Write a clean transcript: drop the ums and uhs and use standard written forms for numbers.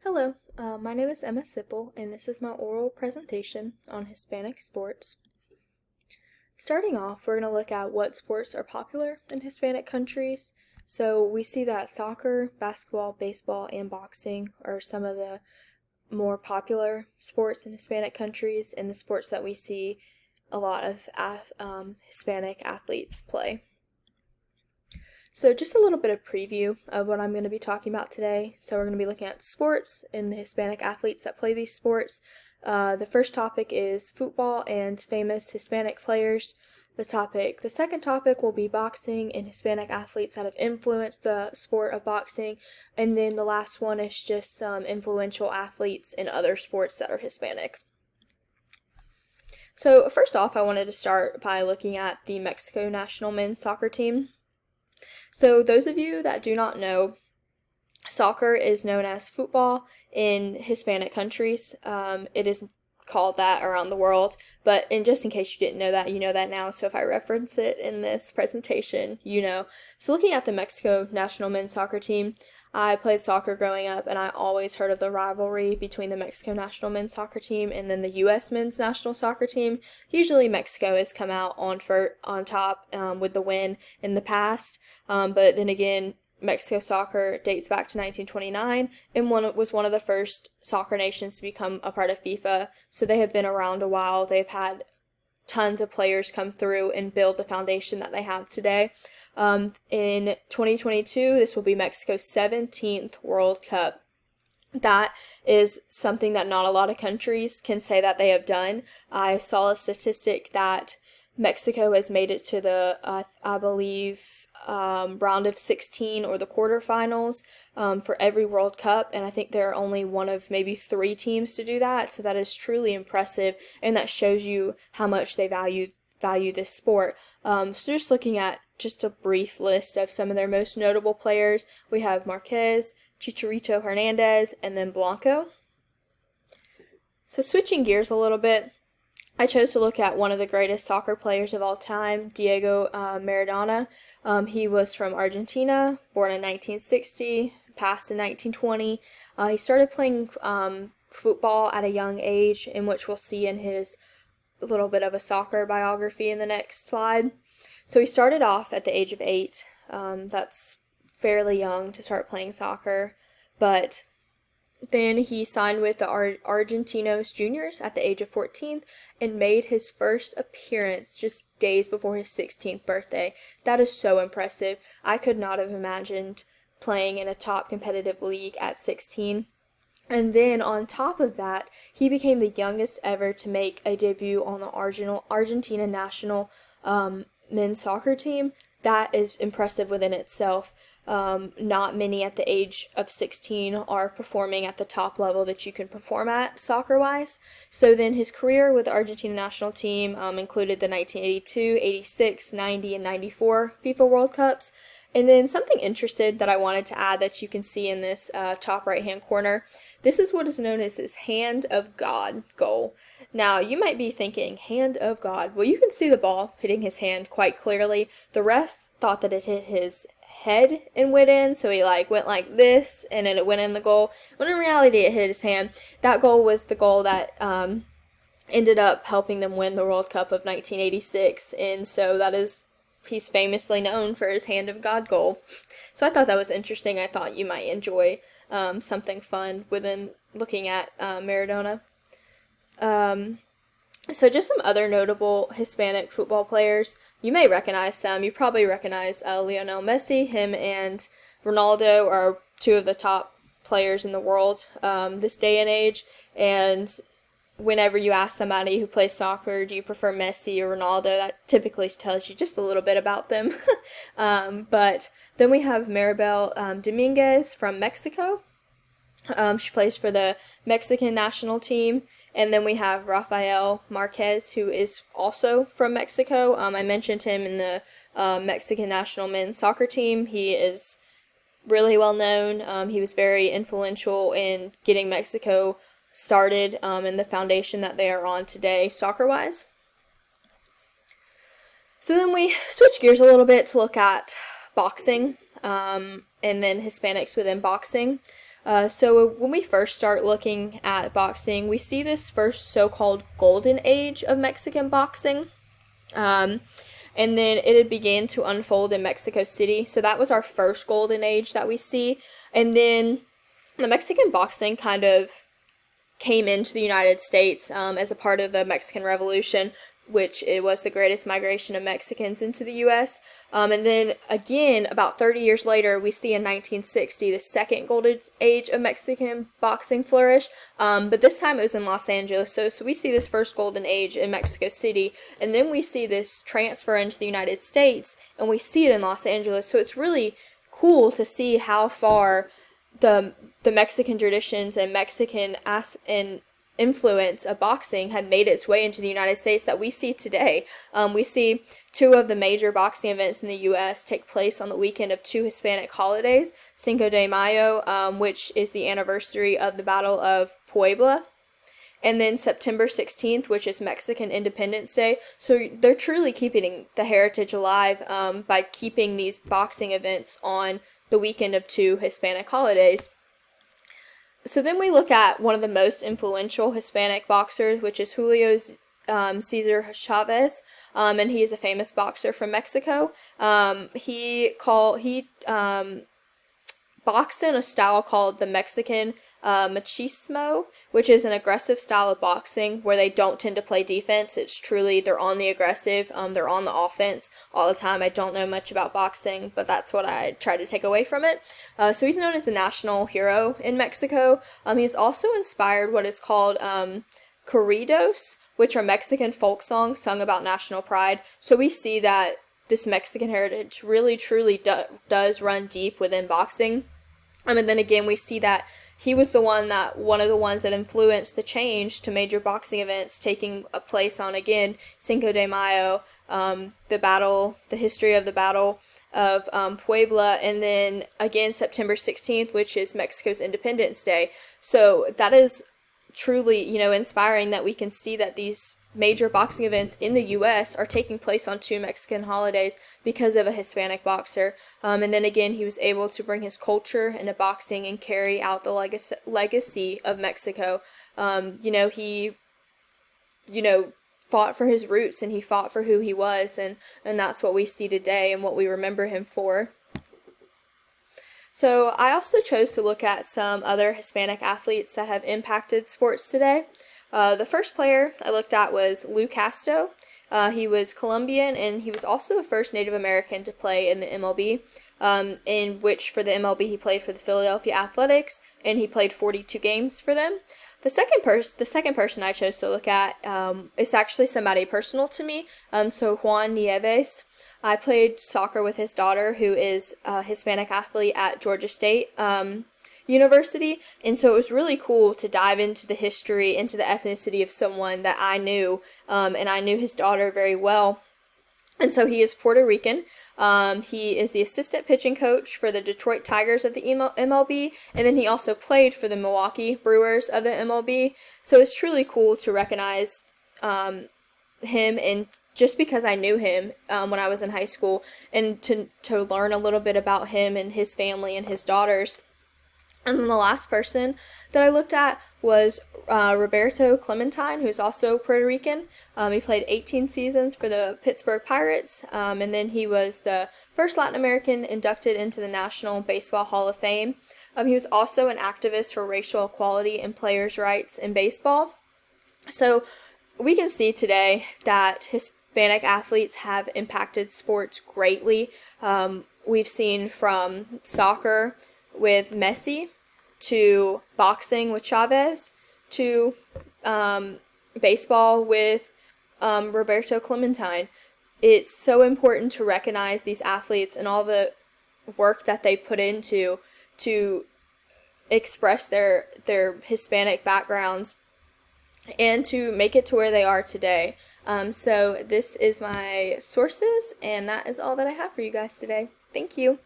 Hello, my name is Emma Sipple, and this is my oral presentation on Hispanic sports. Starting off, we're going to look at what sports are popular in Hispanic countries. So we see that soccer, basketball, baseball, and boxing are some of the more popular sports in Hispanic countries and the sports that we see a lot of Hispanic athletes play. So just a little bit of preview of what I'm going to be talking about today. So we're going to be looking at sports and the Hispanic athletes that play these sports. The first topic is football and famous Hispanic players. The second topic will be boxing and Hispanic athletes that have influenced the sport of boxing. And then the last one is just some influential athletes in other sports that are Hispanic. So first off, I wanted to start by looking at the Mexico national men's soccer team. So those of you that do not know, soccer is known as football in Hispanic countries. It is called that around the world, but just in case you didn't know that, you know that now. So if I reference it in this presentation, you know. So looking at the Mexico national men's soccer team, I played soccer growing up, and I always heard of the rivalry between the Mexico national men's soccer team and then the U.S. men's national soccer team. Usually Mexico has come out on top with the win in the past, but then again, Mexico soccer dates back to 1929 and was one of the first soccer nations to become a part of FIFA, so they have been around a while. They've had tons of players come through and build the foundation that they have today. In 2022, this will be Mexico's 17th World Cup. That is something that not a lot of countries can say that they have done. I saw a statistic that Mexico has made it to the, I believe, round of 16 or the quarterfinals for every World Cup, and I think they're only one of maybe 3 teams to do that, so that is truly impressive, and that shows you how much they value this sport. So just looking at just a brief list of some of their most notable players, we have Marquez, Chicharito Hernandez, and then Blanco. So switching gears a little bit, I chose to look at one of the greatest soccer players of all time, Diego Maradona. He was from Argentina, born in 1960, passed in 1920. He started playing football at a young age, in which we'll see in his little bit of a soccer biography in the next slide. So he started off at the age of 8. That's fairly young to start playing soccer, but then he signed with the Argentinos Juniors at the age of 14 and made his first appearance just days before his 16th birthday. That is so impressive. I could not have imagined playing in a top competitive league at 16. And then on top of that, he became the youngest ever to make a debut on the Argentina national men's soccer team. That is impressive within itself. Not many at the age of 16 are performing at the top level that you can perform at soccer-wise. So then his career with the Argentina national team included the 1982, 86, 90, and 94 FIFA World Cups. And then something interesting that I wanted to add that you can see in this top right-hand corner, this is what is known as his Hand of God goal. Now, you might be thinking, Hand of God. Well, you can see the ball hitting his hand quite clearly. The ref thought that it hit his head and went in, so he went like this, and then it went in the goal. When in reality, it hit his hand. That goal was the goal that ended up helping them win the World Cup of 1986, and so he's famously known for his Hand of God goal. So I thought that was interesting. I thought you might enjoy something fun within looking at Maradona. So just some other notable Hispanic football players. You may recognize some. You probably recognize Lionel Messi. Him and Ronaldo are 2 of the top players in the world this day and age. And whenever you ask somebody who plays soccer, do you prefer Messi or Ronaldo, that typically tells you just a little bit about them. But then we have Maribel Dominguez from Mexico. She plays for the Mexican national team. And then we have Rafael Marquez, who is also from Mexico. I mentioned him in the Mexican national men's soccer team. He is really well known. He was very influential in getting Mexico started in the foundation that they are on today, soccer-wise. So then we switch gears a little bit to look at boxing, and then Hispanics within boxing. So when we first start looking at boxing, we see this first so-called golden age of Mexican boxing. And then it began to unfold in Mexico City. So that was our first golden age that we see. And then the Mexican boxing kind of came into the United States as a part of the Mexican Revolution, which it was the greatest migration of Mexicans into the U.S. And then again, about 30 years later, we see in 1960 the second golden age of Mexican boxing flourish. But this time it was in Los Angeles. So we see this first golden age in Mexico City, and then we see this transfer into the United States, and we see it in Los Angeles. So it's really cool to see how far the Mexican traditions and Mexican and influence of boxing had made its way into the United States that we see today. We see two of the major boxing events in the U.S. take place on the weekend of two Hispanic holidays, Cinco de Mayo, which is the anniversary of the Battle of Puebla, and then September 16th, which is Mexican Independence Day. So they're truly keeping the heritage alive by keeping these boxing events on the weekend of two Hispanic holidays. So then we look at one of the most influential Hispanic boxers, which is Julio Cesar Chavez, and he is a famous boxer from Mexico. He boxed in a style called the Mexican machismo, which is an aggressive style of boxing where they don't tend to play defense. It's truly, they're on the aggressive, they're on the offense all the time. I don't know much about boxing, but that's what I try to take away from it. So he's known as a national hero in Mexico. He's also inspired what is called corridos, which are Mexican folk songs sung about national pride. So we see that this Mexican heritage really truly does run deep within boxing. And then again, we see that he was one of the ones that influenced the change to major boxing events taking place on, again, Cinco de Mayo, the history of the Battle of Puebla, and then again September 16th, which is Mexico's Independence Day. So that is truly, inspiring that we can see that these major boxing events in the U.S. are taking place on two Mexican holidays because of a Hispanic boxer. And then again, he was able to bring his culture into boxing and carry out the legacy of Mexico. He fought for his roots, and he fought for who he was, and that's what we see today and what we remember him for. So I also chose to look at some other Hispanic athletes that have impacted sports today. The first player I looked at was Lou Castro. He was Colombian, and he was also the first Native American to play in the MLB, in which for the MLB he played for the Philadelphia Athletics, and he played 42 games for them. The second person I chose to look at is actually somebody personal to me, so Juan Nieves. I played soccer with his daughter, who is a Hispanic athlete at Georgia State University, and so it was really cool to dive into the history, into the ethnicity of someone that I knew, and I knew his daughter very well. And so he is Puerto Rican. He is the assistant pitching coach for the Detroit Tigers of the MLB, and then he also played for the Milwaukee Brewers of the MLB. So it's truly cool to recognize him, and just because I knew him when I was in high school, and to learn a little bit about him and his family and his daughters. And then the last person that I looked at was Roberto Clementine, who's also Puerto Rican. He played 18 seasons for the Pittsburgh Pirates, and then he was the first Latin American inducted into the National Baseball Hall of Fame. He was also an activist for racial equality and players' rights in baseball. So we can see today that Hispanic athletes have impacted sports greatly. We've seen from soccer with Messi, to boxing with Chavez, to baseball with Roberto Clementine. It's so important to recognize these athletes and all the work that they put into to express their Hispanic backgrounds and to make it to where they are today. So this is my sources, and that is all that I have for you guys today. Thank you.